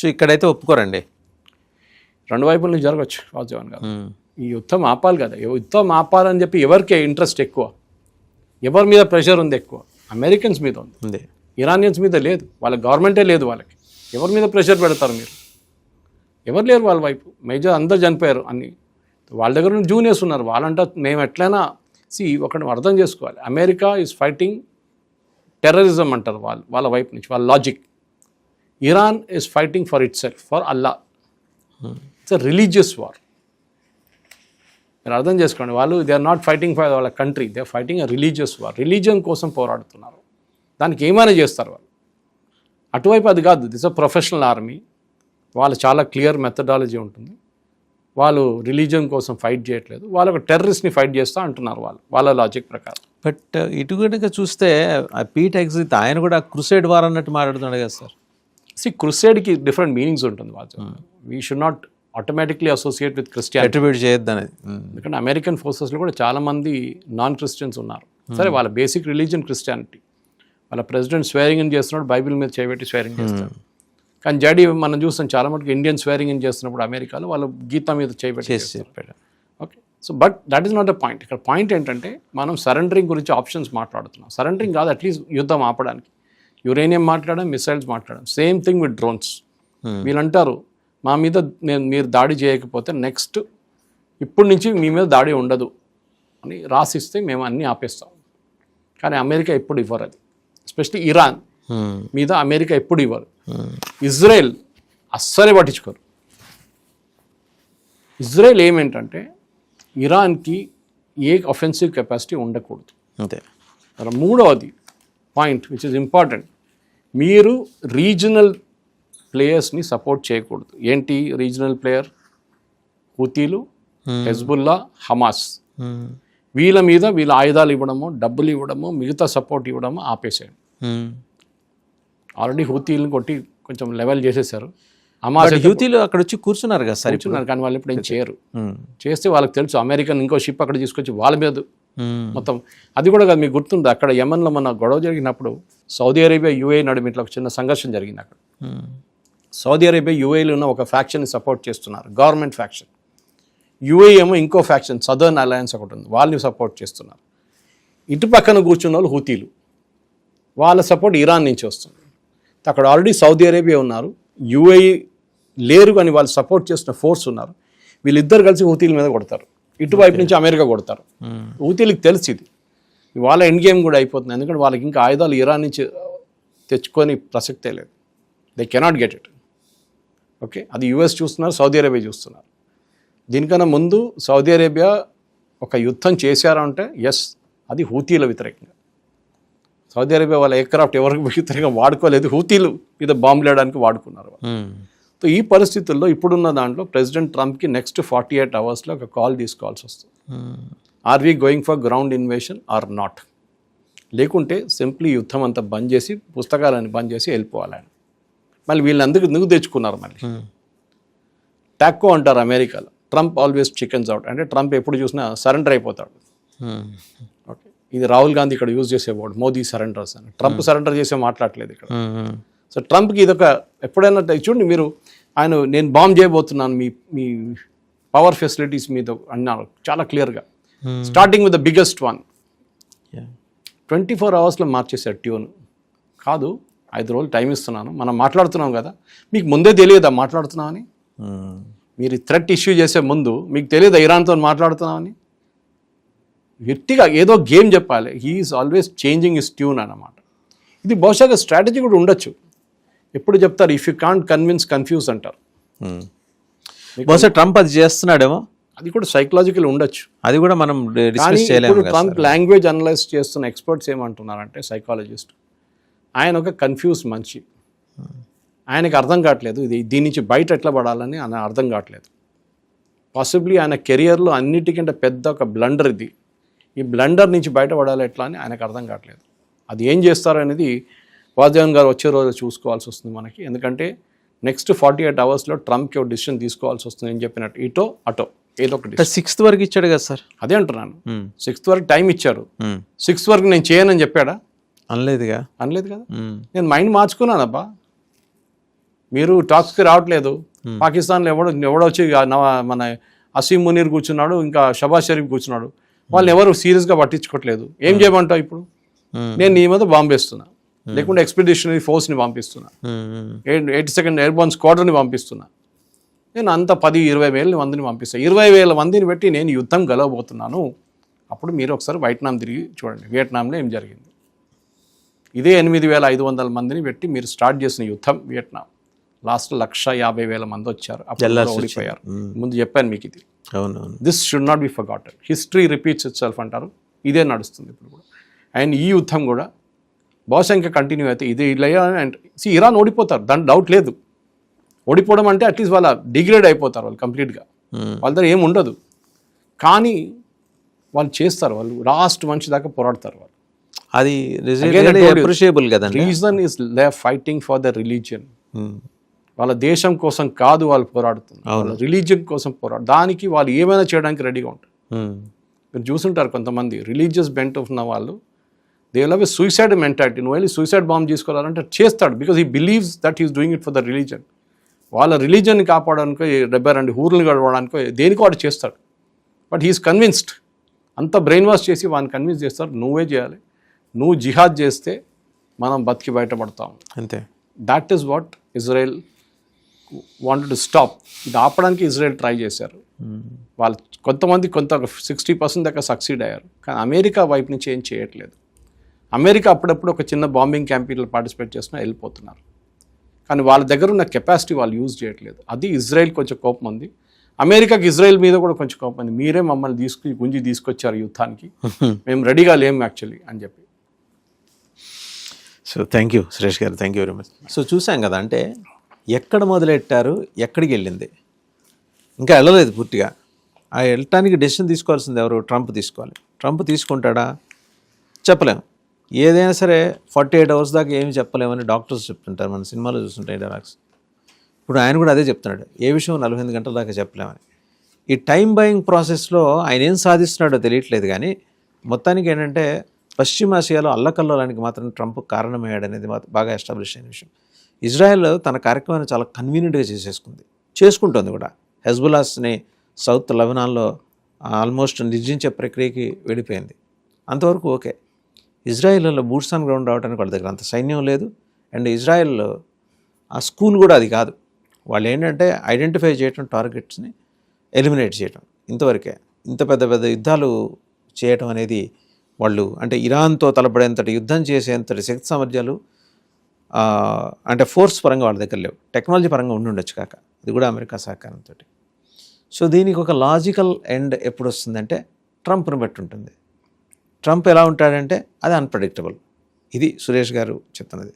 So ఇక్కడైతే ఒప్పుకోరండి. రెండు వైపుల నుంచి జరగచ్చు వాజేవన్ గారు. ఈ యుద్ధం ఆపాలి కదా, యుద్ధం ఆపాలని చెప్పి ఎవరికి ఇంట్రెస్ట్ ఎక్కువ, ఎవరి మీద ప్రెషర్ ఉంది ఎక్కువ? అమెరికన్స్ మీద ఉంది, ఇరానియన్స్ మీద లేదు. వాళ్ళ గవర్నమెంటే లేదు వాళ్ళకి. ఎవరి మీద ప్రెషర్ పెడతారు మీరు? ఎవరు లేరు వాళ్ళ వైపు. మేజర్ అందరు చనిపోయారు అన్ని. వాళ్ళ దగ్గర నుంచి జూనియర్స్ ఉన్నారు. వాళ్ళంటే మేము ఎట్లయినా ఒకటి అర్థం చేసుకోవాలి. అమెరికా ఈజ్ ఫైటింగ్ టెర్రరిజం అంటారు వాళ్ళ వైపు నుంచి, వాళ్ళ logic. Iran is fighting for itself, for Allah. It's a religious war. మీరు అర్థం చేసుకోండి. వాళ్ళు they are not fighting for వాళ్ళ country, they are fighting a religious war. Religion కోసం పోరాడుతున్నారు. దానికి ఏమైనా చేస్తారు వాళ్ళు. అటువైపు అది కాదు. This a professional army. వాళ్ళు చాలా క్లియర్ మెథడాలజీ ఉంటుంది. వాళ్ళు రిలీజియన్ కోసం ఫైట్ చేయట్లేదు, వాళ్ళు ఒక టెర్రరిస్ట్ని ఫైట్ చేస్తూ అంటున్నారు వాళ్ళ లాజిక్ ప్రకారం. బట్ ఇటు కనుక చూస్తే పీట్ ఎగ్జిట్ ఆయన కూడా క్రూసేడ్ వార్ అన్నట్టు మాట్లాడుతున్నాడు కదా సార్. క్రూసేడ్కి డిఫరెంట్ మీనింగ్స్ ఉంటుంది. We should not automatically associate with Christianity, attribute చేయొద్దు అనేది. ఎందుకంటే అమెరికన్ ఫోర్సెస్లో కూడా చాలామంది నాన్ క్రిస్టియన్స్ ఉన్నారు. సరే, వాళ్ళ బేసిక్ రిలీజియన్ క్రిస్టియానిటీ. వాళ్ళ ప్రెసిడెంట్ స్వేరింగ్ ఇన్ చేస్తున్నాడు, బైబిల్ మీద చేయబెట్టి స్వేరింగ్ చేస్తారు. కానీ జడి మనం చూస్తాం చాలా మటుకు ఇండియన్ స్వేరింగ్ ఇన్ చేస్తున్నప్పుడు అమెరికాలో వాళ్ళు గీత మీద చేయబెట్టి చెప్పాడు. Okay, so but that is not the point. ఇక్కడ పాయింట్ ఏంటంటే మనం సరెండరింగ్ గురించి ఆప్షన్స్ మాట్లాడుతున్నాం. సరెండరింగ్ కాదు, అట్లీస్ట్ యుద్ధం ఆపడానికి. యురేనియం మాట్లాడడం, మిసైల్స్ మాట్లాడడం, సేమ్ థింగ్ విత్ డ్రోన్స్. వీళ్ళంటారు మా మీద మీరు దాడి చేయకపోతే నెక్స్ట్ ఇప్పటి నుంచి మీ మీద దాడి ఉండదు అని రాసిస్తే మేము అన్నీ ఆపేస్తాం. కానీ అమెరికా ఎప్పుడు ఇవ్వరు అది. ఎస్పెషలీ ఇరాన్ మీద అమెరికా ఎప్పుడు ఇవ్వరు. ఇజ్రాయెల్ అస్సలే పట్టించుకోరు. ఇజ్రాయెల్ ఏమేంటంటే ఇరాన్కి ఏ అఫెన్సివ్ కెపాసిటీ ఉండకూడదు అంతే. మూడవది పాయింట్ విచ్ ఇస్ ఇంపార్టెంట్, మీరు రీజనల్ ప్లేయర్స్ని సపోర్ట్ చేయకూడదు. ఏంటి రీజనల్ ప్లేయర్? హూతీలు, హెజ్బుల్లా, హమాస్. వీళ్ళ మీద వీళ్ళ ఆయుధాలు ఇవ్వడము, డబ్బులు ఇవ్వడము, మిగతా సపోర్ట్ ఇవ్వడము ఆపేసాడు. ఆల్రెడీ హూతీలను కొట్టి కొంచెం లెవెల్ చేసేసారు. హమాస్ హూతీలు అక్కడ వచ్చి కూర్చున్నారు కదా సార్, కూర్చున్నారు. కానీ వాళ్ళు ఇప్పుడు ఏం చేయరు. చేస్తే వాళ్ళకి తెలుసు అమెరికన్ ఇంకో షిప్ అక్కడ తీసుకొచ్చి వాళ్ళ మీద మొత్తం. అది కూడా కాదు, మీకు గుర్తుంది అక్కడ యెమెన్లో మన గొడవ జరిగినప్పుడు సౌదీ అరేబియా యూఏ నడుమ ఇట్లా ఒక చిన్న సంఘర్షణ జరిగింది. అక్కడ సౌదీ అరేబియా యూఏలో ఉన్న ఒక ఫ్యాక్షన్ని సపోర్ట్ చేస్తున్నారు, గవర్నమెంట్ ఫ్యాక్షన్. యూఏ ఏమో ఇంకో ఫ్యాక్షన్, సదర్న్ అలయన్స్ ఒకటి ఉంది, వాళ్ళని సపోర్ట్ చేస్తున్నారు. ఇటు పక్కన కూర్చున్న వాళ్ళు హూతీలు, వాళ్ళ సపోర్ట్ ఇరాన్ నుంచి వస్తుంది. అక్కడ ఆల్రెడీ సౌదీ అరేబియా ఉన్నారు, యూఏఈ లేరు, కానీ వాళ్ళు సపోర్ట్ చేస్తున్న ఫోర్స్ ఉన్నారు. వీళ్ళిద్దరు కలిసి హూతీల మీద కొడతారు. ఇటువైపు నుంచి అమెరికా కొడతారు. హూతీలకు తెలిసి ఇది వాళ్ళ ఎండ్ గేమ్ కూడా అయిపోతుంది. ఎందుకంటే వాళ్ళకి ఇంకా ఆయుధాలు ఇరాన్ నుంచి తెచ్చుకొని ప్రసక్తే లేదు. They cannot get it. Okay, అది యూఎస్ చూస్తున్నారు, సౌదీ అరేబియా చూస్తున్నారు. దీనికన్నా ముందు సౌదీ అరేబియా ఒక యుద్ధం చేశారంటే ఎస్, అది హూతీల వ్యతిరేకంగా. సౌదీ అరేబియా వాళ్ళ ఎయిర్క్రాఫ్ట్ ఎవరికి వ్యతిరేకంగా వాడుకోలేదు, హూతీలు మీద బాంబులు వేయడానికి వాడుకున్నారు. సో ఈ పరిస్థితుల్లో ఇప్పుడున్న దాంట్లో ప్రెసిడెంట్ ట్రంప్కి నెక్స్ట్ 48 అవర్స్లో ఒక కాల్ తీసుకోవాల్సి వస్తుంది. Are we going for ground invasion or not? లేకుంటే సింప్లీ యుద్ధం అంతా బంద్ చేసి, పుస్తకాలను బంద్ చేసి వెళ్ళిపోవాలి ఆయన. మళ్ళీ వీళ్ళని ఎందుకు తెచ్చుకున్నారు? మళ్ళీ టాక్కో అంటారు అమెరికాలో. ట్రంప్ ఆల్వేస్ చికెన్స్ అవుట్, అంటే ట్రంప్ ఎప్పుడు చూసినా సరెండర్ అయిపోతాడు. ఓకే, ఇది రాహుల్ గాంధీ ఇక్కడ యూజ్ చేసే వర్డ్, మోదీ సరెండర్స్ అని. ట్రంప్ సరెండర్ చేసే మాట్లాడలేదు ఇక్కడ. సో ట్రంప్కి ఇదొక ఎప్పుడైనా చూడండి మీరు, ఆయన నేను బాంబ్ చేయబోతున్నాను మీ పవర్ ఫెసిలిటీస్ మీద అన్నారు చాలా క్లియర్గా. Starting with the biggest one. 24 అవర్స్లో మార్చేశాడు ట్యూన్. కాదు, 5 రోజులు టైం ఇస్తున్నాను, మనం మాట్లాడుతున్నాం కదా, మీకు ముందే తెలియదా మాట్లాడుతున్నామని? మీరు థ్రెట్ ఇష్యూ చేసే ముందు మీకు తెలియదా ఇరాన్తో మాట్లాడుతున్నామని? గట్టిగా ఏదో గేమ్ చెప్పాలి. He's always changing his tune అన్నమాట. ఇది బహుశా స్ట్రాటజీ కూడా ఉండొచ్చు. ఎప్పుడు చెప్తారు, if you can't convince confuse అంటారు. బహుశా ట్రంప్ అది చేస్తున్నాడేమో, అది కూడా సైకలాజికల్ ఉండొచ్చు. అది కూడా మనం డిస్కస్ చేయలేము. ఇప్పుడు ట్రంప్ లాంగ్వేజ్ అనలైజ్ చేస్తున్న ఎక్స్పర్ట్స్ ఏమంటున్నారంటే, సైకాలజిస్ట్, ఆయన ఒక కన్ఫ్యూజ్ మనిషి. ఆయనకు అర్థం కావట్లేదు దీని నుంచి బయట ఎట్లా పడాలని ఆయన అర్థం కావట్లేదు. పాసిబ్లీ ఆయన కెరియర్లో అన్నిటికంటే పెద్ద ఒక బ్లండర్ ఇది. ఈ బ్లండర్ నుంచి బయటపడాలి ఎట్లా అని ఆయనకు అర్థం కావట్లేదు. అది ఏం చేస్తారు అనేది వాజేవన్ గారు వచ్చే రోజు చూసుకోవాల్సి వస్తుంది మనకి. ఎందుకంటే నెక్స్ట్ 48 అవర్స్లో ట్రంప్కి ఒక డిసిషన్ తీసుకోవాల్సి వస్తుంది. నేను చెప్పినట్టు ఇటో అటో ఏదో ఒకటి. 6th వరకు ఇచ్చాడు కదా సార్? అదే అంటున్నాను, 6th వరకు టైం ఇచ్చాడు. 6th వరకు నేను చేయనని చెప్పాడా? అనలేదు కదా. నేను మైండ్ మార్చుకున్నానబ్బా. మీరు టాక్స్కి రావట్లేదు. పాకిస్తాన్లో ఎవడొచ్చి మన అసీం మునీర్ కూర్చున్నాడు, ఇంకా షబాజ్ షరీఫ్ కూర్చున్నాడు, వాళ్ళు ఎవరు సీరియస్గా పట్టించుకోవట్లేదు. ఏం చేయమంటావు ఇప్పుడు? నేను నీ మీద బాంబేస్తున్నా, లేకుంటే ఎక్స్పెడిషనరీ ఫోర్స్ని పంపిస్తున్నా, 82nd ఎయిర్బోర్న్ స్క్వాడ్రన్ని పంపిస్తున్నా. నేను అంత 10-20 మందిని పంపిస్తాను. 20,000 మందిని పెట్టి నేను యుద్ధం గెలవబోతున్నాను. అప్పుడు మీరు ఒకసారి వియట్నాం తిరిగి చూడండి. వియట్నాంలో ఏం జరిగింది? ఇదే 8,500 మందిని పెట్టి మీరు స్టార్ట్ చేసిన యుద్ధం వియట్నాం. లాస్ట్ 150,000 మంది వచ్చారు, అప్పుడు ఓడిపోయారు. ముందు చెప్పాను మీకు ఇది. అవునవును. This should not be forgotten. History repeats it self అంటారు. ఇదే నడుస్తుంది ఇప్పుడు కూడా. అండ్ ఈ యుద్ధం కూడా బహుశా ఇంకా కంటిన్యూ అయితే ఇది ఇలా. అండ్ ఇరాన్ ఓడిపోతారు, దాని డౌట్ లేదు. ఓడిపోవడం అంటే అట్లీస్ట్ వాళ్ళ డిగ్రేడ్ అయిపోతారు వాళ్ళు కంప్లీట్గా. వాళ్ళ దగ్గర ఏమి ఉండదు. కానీ వాళ్ళు చేస్తారు, వాళ్ళు లాస్ట్ మనిషి దాకా పోరాడతారు వాళ్ళు. అది అప్రిషియబుల్ కదండి. Reason is they fighting for the religion. వాళ్ళ దేశం కోసం కాదు వాళ్ళు పోరాడుతున్నారు, వాళ్ళ రిలీజియన్ కోసం దానికి వాళ్ళు ఏమైనా చేయడానికి రెడీగా ఉంటారు. మీరు చూసుంటారు కొంతమంది రిలీజియస్ బెంట్ ఉన్న వాళ్ళు, they will have a suicide mentality. నువ్వు వెళ్ళి సూసైడ్ బాంబ్ చేసుకోవాలంటే చేస్తాడు, because he believes that he's doing it for the religion. వాళ్ళ రిలీజన్ని కాపాడడానికో 72 ఊర్లను గడవడానికో దేనికో వాడు చేస్తాడు. But he's convinced. అంత బ్రెయిన్ వాష్ చేసి వాడిని కన్విన్స్ చేస్తారు, నువ్వే చేయాలి, నువ్వు జిహాద్ చేస్తే మనం బతికి బయటపడతాం. అంతే. That is what Israel wanted to stop. ఇది ఆపడానికి ఇజ్రాయెల్ ట్రై చేశారు. వాళ్ళు కొంత 60% దాకా సక్సీడ్ అయ్యారు. కానీ అమెరికా వైపు నుంచి ఏం చేయట్లేదు. అమెరికా అప్పుడప్పుడు ఒక చిన్న బాంబింగ్ క్యాంపెయిన్లో పార్టిసిపేట్ చేసినా వెళ్ళిపోతున్నారు. కానీ వాళ్ళ దగ్గర ఉన్న కెపాసిటీ వాళ్ళు యూజ్ చేయట్లేదు. అది ఇజ్రాయెల్ కొంచెం కోపం ఉంది. అమెరికాకి ఇజ్రాయెల్ మీద కూడా కొంచెం కోపం ఉంది. మీరే మమ్మల్ని గుంజి తీసుకొచ్చారు యుద్ధానికి, మేము రెడీగా లేము యాక్చువల్లీ అని చెప్పి. సో థ్యాంక్ యూ సురేష్ గారు, thank you very much. So చూసాం కదా, అంటే ఎక్కడ మొదలెట్టారు, ఎక్కడికి వెళ్ళింది, ఇంకా వెళ్ళలేదు పూర్తిగా. ఆ వెళ్ళటానికి డెసిషన్ తీసుకోవాల్సింది ఎవరు? ట్రంప్ తీసుకోవాలి. ట్రంప్ తీసుకుంటాడా? చెప్పలేము. ఏదైనా సరే 48 hours దాకా ఏమి చెప్పలేమని డాక్టర్స్ చెప్తుంటారు, మన సినిమాలో చూస్తుంటాయి డైలాగ్స్. ఇప్పుడు ఆయన కూడా అదే చెప్తున్నాడు, ఏ విషయం 48 గంటల దాకా చెప్పలేమని. ఈ టైం బయింగ్ ప్రాసెస్లో ఆయన ఏం సాధిస్తున్నాడో తెలియట్లేదు. కానీ మొత్తానికి ఏంటంటే పశ్చిమాసియాలో అల్లకల్లోలానికి మాత్రం ట్రంప్ కారణమయ్యాడనేది బాగా ఎస్టాబ్లిష్ అయిన విషయం. ఇజ్రాయెల్ తన కార్యక్రమాన్ని చాలా కన్వీనియంట్గా చేసుకుంటుంది కూడా. హెజ్బుల్లాస్ని సౌత్ లెబనాన్లో ఆల్మోస్ట్ నిర్జించే ప్రక్రియకి వెళ్ళిపోయింది. అంతవరకు ఓకే. ఇజ్రాయెల్లో బూట్స్ ఆన్ గ్రౌండ్ రావడానికి వాళ్ళ దగ్గర అంత సైన్యం లేదు. అండ్ ఇజ్రాయెల్ ఆ స్కూల్ కూడా అది కాదు. వాళ్ళు ఏంటంటే ఐడెంటిఫై చేయటం, టార్గెట్స్ని ఎలిమినేట్ చేయటం, ఇంతవరకే. ఇంత పెద్ద పెద్ద యుద్ధాలు చేయటం అనేది వాళ్ళు, అంటే ఇరాన్తో తలపడేంతటి యుద్ధం చేసేంతటి శక్తి సామర్థ్యాలు అంటే ఫోర్స్ పరంగా వాళ్ళ దగ్గర లేవు. టెక్నాలజీ పరంగా ఉండుండొచ్చు కాక, ఇది కూడా అమెరికా సహకారంతో. సో దీనికి ఒక లాజికల్ ఎండ్ ఎప్పుడు వస్తుందంటే ట్రంప్ను బట్టి ఉంటుంది. ట్రంప్ ఎలా ఉంటాడంటే అది అన్ప్రెడిక్టబుల్. ఇది సురేష్ గారు చెప్తున్నది.